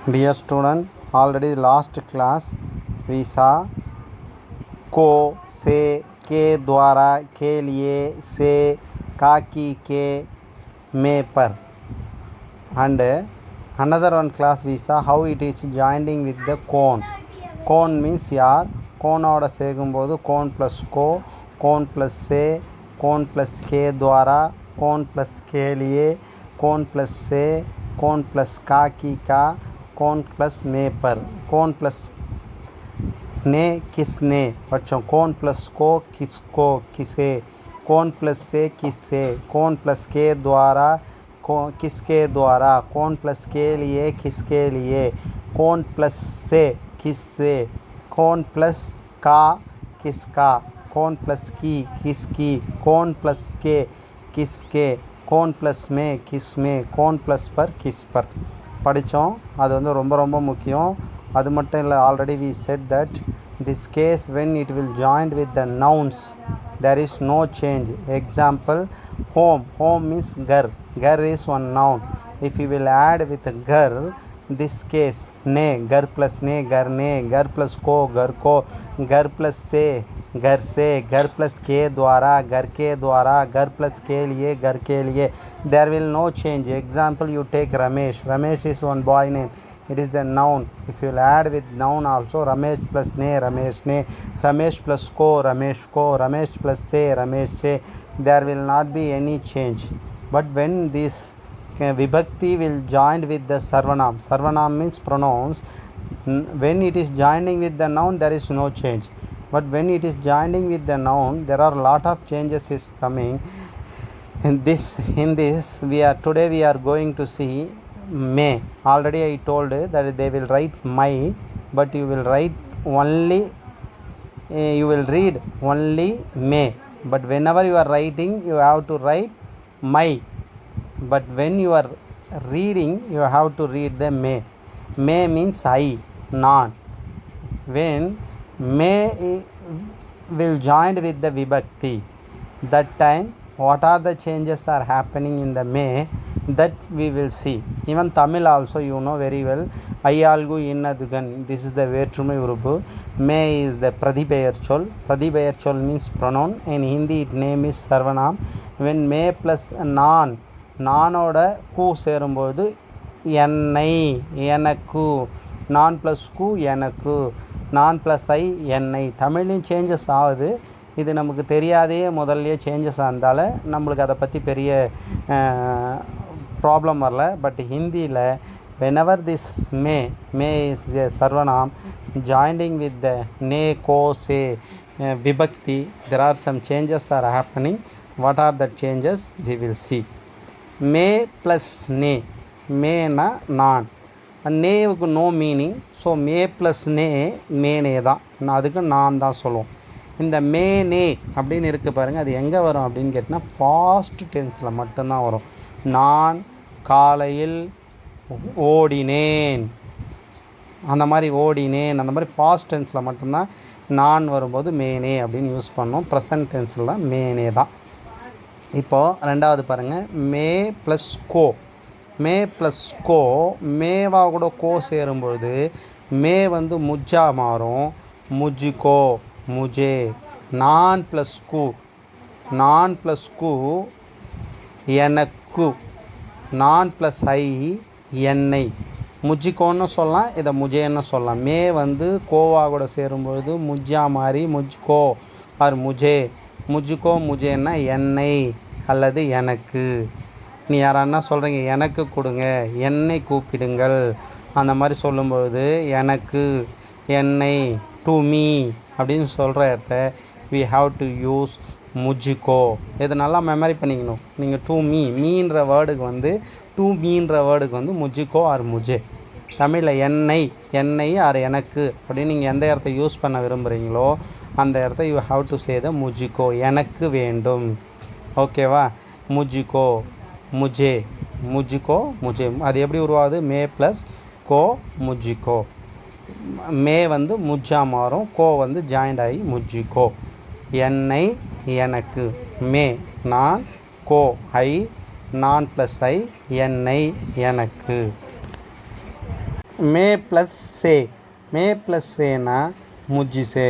Dear student, already last class we saw को से के द्वारा के लिए से का की के में पर and another one class we saw how it is joining with the cone. Cone means யார் கோனோட சேர்க்கும்போது கோன் ப்ளஸ் கோன் ப்ளஸ் கோன் ப்ளஸ் கே द्वारा கோன் ப்ளஸ் के लिए கோன் ப்ளஸ் से கோன் ப்ளஸ் का की का कौन प्लस ने पर कौन प्लस ने किसने बच्चों कौन प्लस को किसको किसे कौन प्लस से किससे कौन प्लस के द्वारा किसके द्वारा कौन प्लस के लिए किसके लिए कौन प्लस से किससे कौन प्लस का किसका कौन प्लस की किसकी कौन प्लस के किसके कौन प्लस में किस में कौन प्लस पर किस पर படித்தோம். அது வந்து ரொம்ப ரொம்ப முக்கியம். அது மட்டும் இல்லை, already we said that this case when it will joined with the nouns there is no change. Example, home means gar is one noun. If you will add with gar, this case ne gar plus ne gar plus ko gar plus se घर plus के द्वारा घर के द्वारा घर plus के लिए there will no change. Example, you take Ramesh is one boy name, it is the noun. If you will add with noun also, Ramesh plus ne Ramesh plus ko Ramesh plus se there will not be any change. But when this vibhakti will join with the sarvanam means pronouns, when it is joining with the noun there is no change. But when it is joining with the noun, there are a lot of changes is coming. In this today we are going to see may. Already I told that they will write my, but you will write only you will read only may. But whenever you are writing, you have to write my. But when you are reading, you have to read the may. May means I, not. When may will join with the vibhakti, that time what are the changes are happening in the may, that we will see. Even Tamil also you know very well. Ayalgu innadugan, this is the வேற்றுமை உறுப்பு. May is the pradipeyar சொல் means pronoun. In Hindi its name is sarvanam. When may plus நானோட கூ சேரும்போது என்னை எனக்கு நான் plus கூ எனக்கு நான் ப்ளஸ் ஐ என்னை. தமிழ்லையும் சேஞ்சஸ் ஆகுது, இது நமக்கு தெரியாதே முதல்லையே சேஞ்சஸ் ஆனதால் நம்மளுக்கு அதை பற்றி பெரிய ப்ராப்ளம் வரல. பட் ஹிந்தியில் whenever this may is a sarvanam joining with the ne ko se vibhakti, there are some changes are happening. What are the changes we will see. may plus ne, may na நான், நேவுக்கு no meaning. So மே plus மேனே தான், அதுக்கு நான் தான் சொல்லுவோம். இந்த மேனே அப்படின்னு இருக்குது பாருங்கள், அது எங்கே வரும் அப்படின்னு கேட்டிங்கன்னா பாஸ்ட் டென்ஸில் மட்டும்தான் வரும். நான் காலையில் ஓடினேன், அந்த மாதிரி ஓடினேன், அந்த மாதிரி பாஸ்ட் டென்ஸில் மட்டும்தான் நான் வரும்போது மேனே அப்படின்னு யூஸ் பண்ணோம். ப்ரெசன்ட் டென்ஸில் தான் மேனே தான். இப்போது ரெண்டாவது பாருங்கள், மே ப்ளஸ் மே ப்ளஸ் மேவா கூட கோ சேரும்பொழுது மே வந்து முஜ்ஜா மாறும். முஜ்கோ முஜே. நான் ப்ளஸ் கூ எனக்கு. நான் ப்ளஸ் ஐ என்னை. முஜ்ஜிக்கோன்னு சொல்லலாம், இதை முஜேன்னு சொல்லலாம். மே வந்து கோவா கூட சேரும்பொழுது முஜ்ஜா மாறி முஜ்கோ ஆர் முஜே. முஜ்கோ முஜேன்னா என்னை அல்லது எனக்கு. நீ யாரான்னா சொல்கிறீங்க எனக்கு கொடுங்க, என்னை கூப்பிடுங்கள், அந்த மாதிரி சொல்லும்போது எனக்கு என்னை டு மீ அப்படின்னு சொல்கிற இடத்த we have to use முஜ்கோ. இது நல்லா மெமரி பண்ணிக்கணும் நீங்கள். டு மீன்ற வேர்டுக்கு வந்து முஜ்கோ ஆர் முஜே. தமிழில் என்னை ஆர் எனக்கு அப்படின்னு நீங்கள் எந்த இடத்த யூஸ் பண்ண விரும்புகிறீங்களோ அந்த இடத்த you have to say the முஜ்கோ, எனக்கு வேண்டும். ஓகேவா? முஜ்கோ முஜே, முஜ்கோ முஜே. அது எப்படி உருவாகுது? மே ப்ளஸ் கோ முஜ்கோ. மே வந்து முஜ்ஜா மாறும், கோ வந்து ஜாயிண்ட் ஆகி முஜ்கோ. என்னை எனக்கு. மே நான், கோ ஐ, நான் ப்ளஸ் ஐ என்னை எனக்கு. மே ப்ளஸ் சே. மே ப்ளஸ் சேனா முஜ்ஜிசே.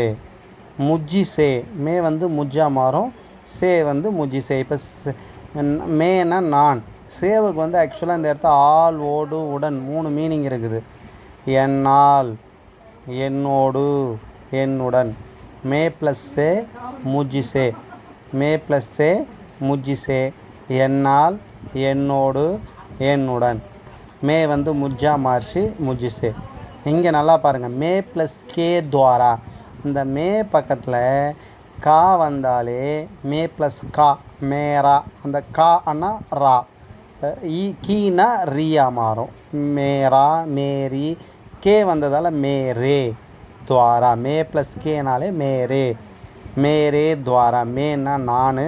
முஜ்ஜிசே மே வந்து முஜ்ஜா மாறும், சே வந்து முஜ்ஜிசே. இப்போ மேனா நான், சேவுக்கு வந்து ஆக்சுவலாக இந்த இடத்த ஆல், ஓடு, உடன் 3 மீனிங் இருக்குது. என்னால், என்னோடு, என்னுடன். மே ப்ளஸ் சே முஜ்ஜிசே. மே ப்ளஸ் சே முஜ்ஜிசே. என்னால், என்னோடு, என்னுடன். மே வந்து முஜ்ஜா மார்ச்சு முஜ்ஜிசே. இங்கே நல்லா பாருங்கள், மே ப்ளஸ் கே துவாரா. இந்த மே பக்கத்தில் கா வந்தாலே மே ப்ளஸ் கா மேரா. அந்த கா அண்ணா ரா, கீனா ரியா மாறும். மேரா, மேரி. கே வந்ததால் மேரே துவாரா. மே ப்ளஸ் கேனாலே மேரே. மேரே துவாரா. மேனா நான்,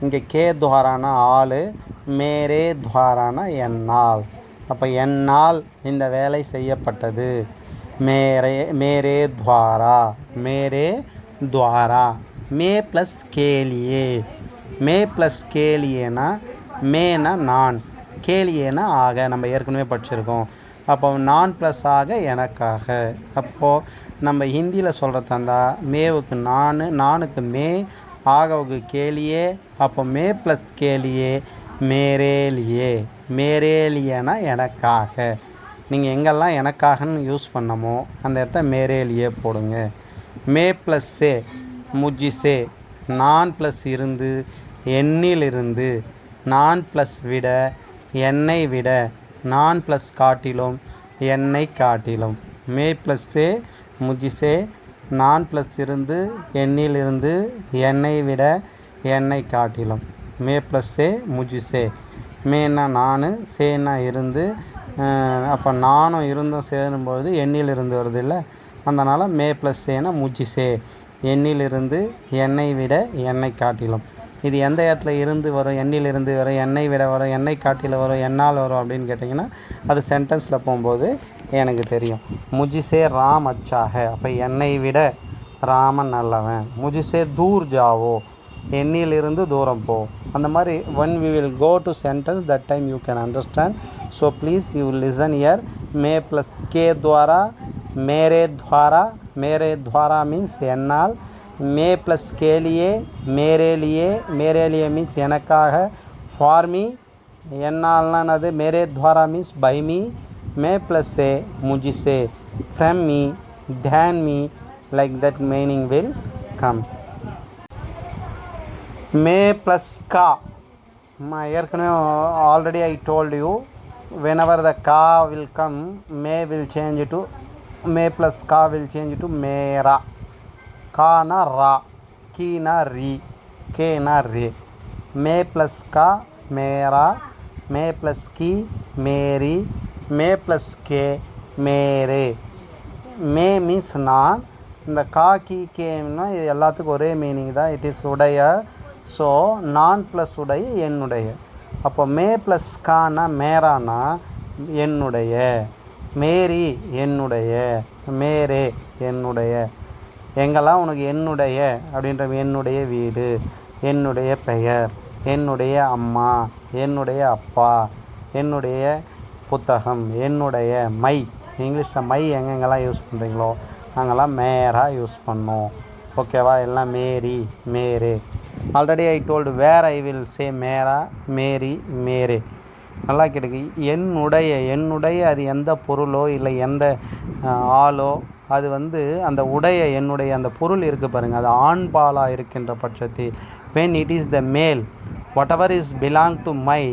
இங்கே கே துவாரானா ஆள், மேரே துவாரானா என்னால். அப்போ என்னால் இந்த வேலை செய்யப்பட்டது. மேரே, மேரே துவாரா, மேரே துவாரா. மே ப்ளஸ் கேலியே. மே ப்ளஸ் கேலியேனா மேனா நான், கேலியேனா ஆக. நம்ம ஏற்கனவே படிச்சிருக்கோம். அப்போ நான் ப்ளஸ் ஆக எனக்காக. அப்போது நம்ம ஹிந்தியில் சொல்கிறதா இருந்தால் மேவுக்கு நான், நானுக்கு மே, ஆகவுக்கு கேலியே. அப்போ மே ப்ளஸ் கேலியே மேரேலியே. மேரேலியேனா எனக்காக. நீங்கள் எங்கெல்லாம் எனக்காகன்னு யூஸ் பண்ணமோ அந்த இடத்த மேரேலியே போடுங்க. மே ப்ளஸ் சே முஜ்ஜிசே. நான் ப்ளஸ் இருந்து, எண்ணிலிருந்து. நான் ப்ளஸ் விட, என்னை விட. நான் ப்ளஸ் காட்டிலும், என்னை காட்டிலும். மே ப்ளஸ் சே முஜ்ஜிசே. நான் ப்ளஸ் இருந்து, எண்ணிலிருந்து, என்னை விட, என்னை காட்டிலும். மே ப்ளஸ் சே முஜ்ஜிசே. மேனா நான், சேனா இருந்து. அப்போ நானும் இருந்தும் சேரும்போது எண்ணிலிருந்து வருது இல்லை, அதனால் மே ப்ளஸ் சேனா முஜ்ஜிசே. எண்ணிலிருந்து, என்னை விட, என்னை காட்டிலும். இது எந்த இடத்துல இருந்து வரும்? எண்ணிலிருந்து வரும், என்னை விட வரும், என்னை காட்டில் வரும், என்னால் வரும் அப்படின்னு கேட்டிங்கன்னா அது சென்டென்ஸில் போகும்போது எனக்கு தெரியும். முஜ்ஜிசே ராம் அச்சா ஹை. அப்போ என்னை விட ராமன் நல்லவன். முஜ்ஜிசே தூர் ஜாவோ, எண்ணிலிருந்து தூரம் போ. அந்த மாதிரி when we will go to sentence, that time you can understand. So please you listen here. மே ப்ளஸ் கே துவாரா, மேரே துவாரா. மேரே துவாரா மீன்ஸ் என்னால். மே ப்ளஸ் கேலியே மேரேலியே. மேரேலியே மீன்ஸ் எனக்காக. ஃபார் மீ, என்னால்னா அது மேரே துவாரா மீன்ஸ் பை மீ. மே ப்ளஸ் சே முஜ்ஜிசே, from me, than me. Like that meaning will come. மே ப்ளஸ் கா. ஏற்கனவே already I told you, whenever the ka will come, may will change to, may plus ka will change to mera. ka na ra, ki na ri, ke na re. may plus ka mera, may plus ki meri, may plus ke mere. May means நான். இந்த கா கி கேன்னா இது எல்லாத்துக்கும் ஒரே meaning தான். It is உடைய. So நான் plus உடைய, என்னுடைய. அப்போ மே ப்ளஸ் கானா மேரானா என்னுடைய. மேரி என்னுடைய, மேரே என்னுடைய. எங்கெல்லாம் உனக்கு என்னுடைய அப்படின்ற, என்னுடைய வீடு, என்னுடைய பெயர், என்னுடைய அம்மா, என்னுடைய அப்பா, என்னுடைய புத்தகம், என்னுடைய மை. இங்கிலீஷில் மை எங்கெங்கெல்லாம் யூஸ் பண்ணுறீங்களோ அங்கெல்லாம் மேரா யூஸ் பண்ணோம். ஓகேவா? எல்லாம் மேரி, மேரே. Already I told where I will say மேரா, மேரி, மேரே. நல்லா கேட்டுக்கு. என்னுடைய, என்னுடைய அது எந்த பொருளோ இல்லை எந்த ஆளோ, அது வந்து அந்த உடைய, என்னுடைய அந்த பொருள் இருக்குது பாருங்கள், அது ஆண்பாலாக இருக்கின்ற பட்சத்தில், when it is the male, whatever is belong to my,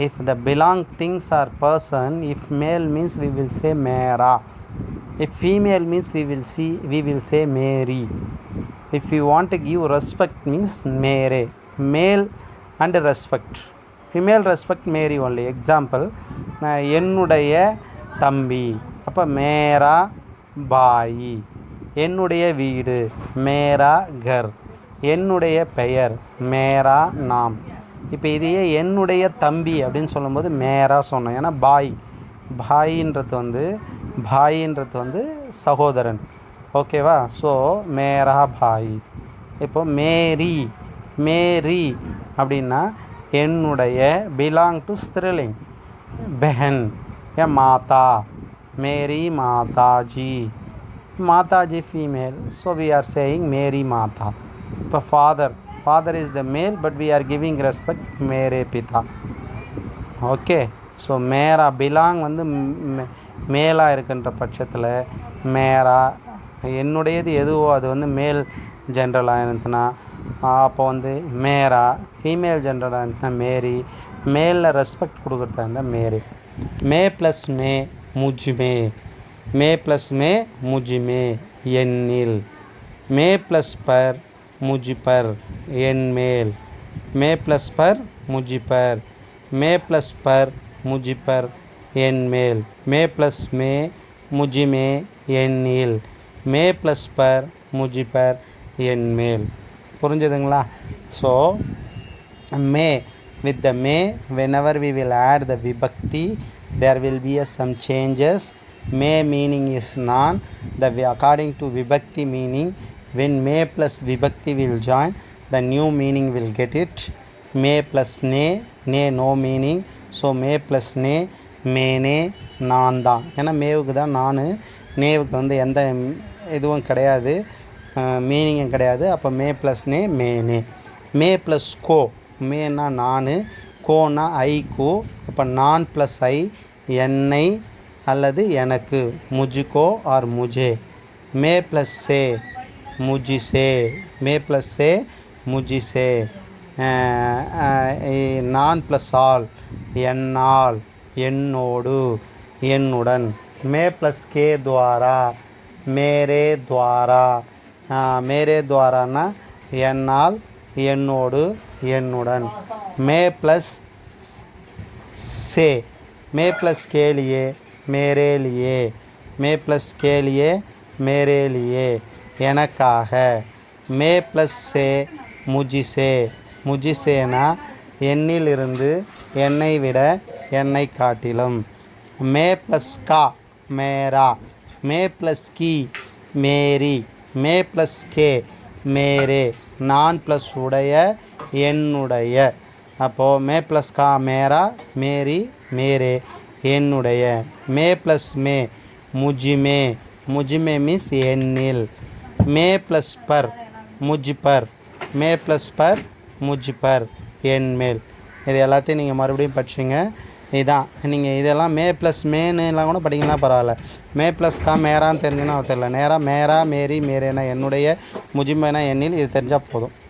if the belong things or person, if male means we will say mera, if female means we will say mary. If you want to give respect means mere, male and respect. Female respect mary only. Example, என்னுடைய தம்பி, அப்போ மேரா பாயி. என்னுடைய வீடு மேரா கர். என்னுடைய பெயர் மேரா நாம். இப்போ இதையே என்னுடைய தம்பி அப்படின்னு சொல்லும்போது மேரா சொன்னோம். ஏன்னா பாய், பாயின்றது வந்து சகோதரன். ஓகேவா? ஸோ மேரா பாய். இப்போ மேரி, மேரி அப்படின்னா என்னுடைய, பிலாங் டு ஸ்திரலிங், பெஹன், ஏ மாதா, मेरी माता जी. माता जी female, so we are saying मेरी माता. இப்போ father is the male, but we are giving respect मेरे पिता. ஓகே. ஸோ மேரா பிலாங் வந்து மேலாக இருக்கின்ற பட்சத்தில் மேரா, என்னுடையது எதுவோ அது வந்து மேல் ஜென்ரலாக இருந்துச்சுன்னா அப்போ வந்து மேரா, ஃபீமேல் ஜென்ரலாக இருந்துச்சுன்னா மேரி, மேலில் ரெஸ்பெக்ட் கொடுக்குறதா இருந்தால் மேரி. மே ப்ளஸ் மே முஜ்மே, மே ப்ளஸ் மே முஜ்மே என்னில். மே ப்ளஸ் பர் मुझ पर एन मेल. मे प्लस पर मुझ पर, मे प्लस पर मुझ पर एन मेल. मे प्लस में मुझ में एन नील. मे प्लस पर मुझ पर एन मेल. புரிஞ்சுதுங்களா? So May with the may, whenever we will add the vibhakti, there will be some changes. May meaning is non. According to vibhakti meaning, when may plus vibhakti will join, the new meaning will get it. May plus ne, ne no meaning, so may plus ne, மேனே நான் தான். ஏன்னா மேவுக்கு தான் நான், நேவுக்கு வந்து எந்த இதுவும் கிடையாது, மீனிங்கும் கிடையாது. அப்போ மே ப்ளஸ் நே மேனே. மே ப்ளஸ் கோ, மேனா நான், கோனா ஐக்கு. அப்போ நான் ப்ளஸ் ஐ என்னை அல்லது எனக்கு, முஜுக்கோ ஆர் முஜே. மே ப்ளஸ் சே मुझसे, मे प्लस से मुझसे. நான் ப்ளஸ் ஆல் என்னால், என்னோடு, என்னுடன். மே ப்ளஸ் கே துவாரா, மேரே துவாரா. மேரே துவாரானா என்னால், என்னோடு, என்னுடன். மே ப்ளஸ் से, मे प्लस के लिए मेरे लिए. मे प्लस के लिए मेरे लिए எனக்காக. மே ப்ளஸ் சே முஜிசே, முஜிசேனா என்னிலிருந்து, என்னை விட, என்னை காட்டிலும். மே ப்ளஸ் கா மேரா, மே ப்ளஸ் கி மேரி, மே ப்ளஸ் கே மேரே. நான் ப்ளஸ் உடைய, என்னுடைய. அப்போது மே ப்ளஸ் கா மேரா, மேரி, மேரே, என்னுடைய. மே ப்ளஸ் மே முஜ்மே, முஜ்மே மீன்ஸ் என்னில். மே ப்ளஸ் பர் முஜ் பர், மே ப்ளஸ் பர் முஜ் பர் என் மேல். இது எல்லாத்தையும் நீங்கள் மறுபடியும் படிச்சுங்க. இதுதான் நீங்கள் இதெல்லாம் மே ப்ளஸ் மேனுலாம் கூட படிங்கன்னா பரவாயில்ல. மே ப்ளஸ் கா மேரான்னு தெரிஞ்சுன்னா தெரியல. நேராக மேரா, மேரி, மேரேனா என்னுடைய, முஜ்மேனா என்னில், இது தெரிஞ்சால் போதும்.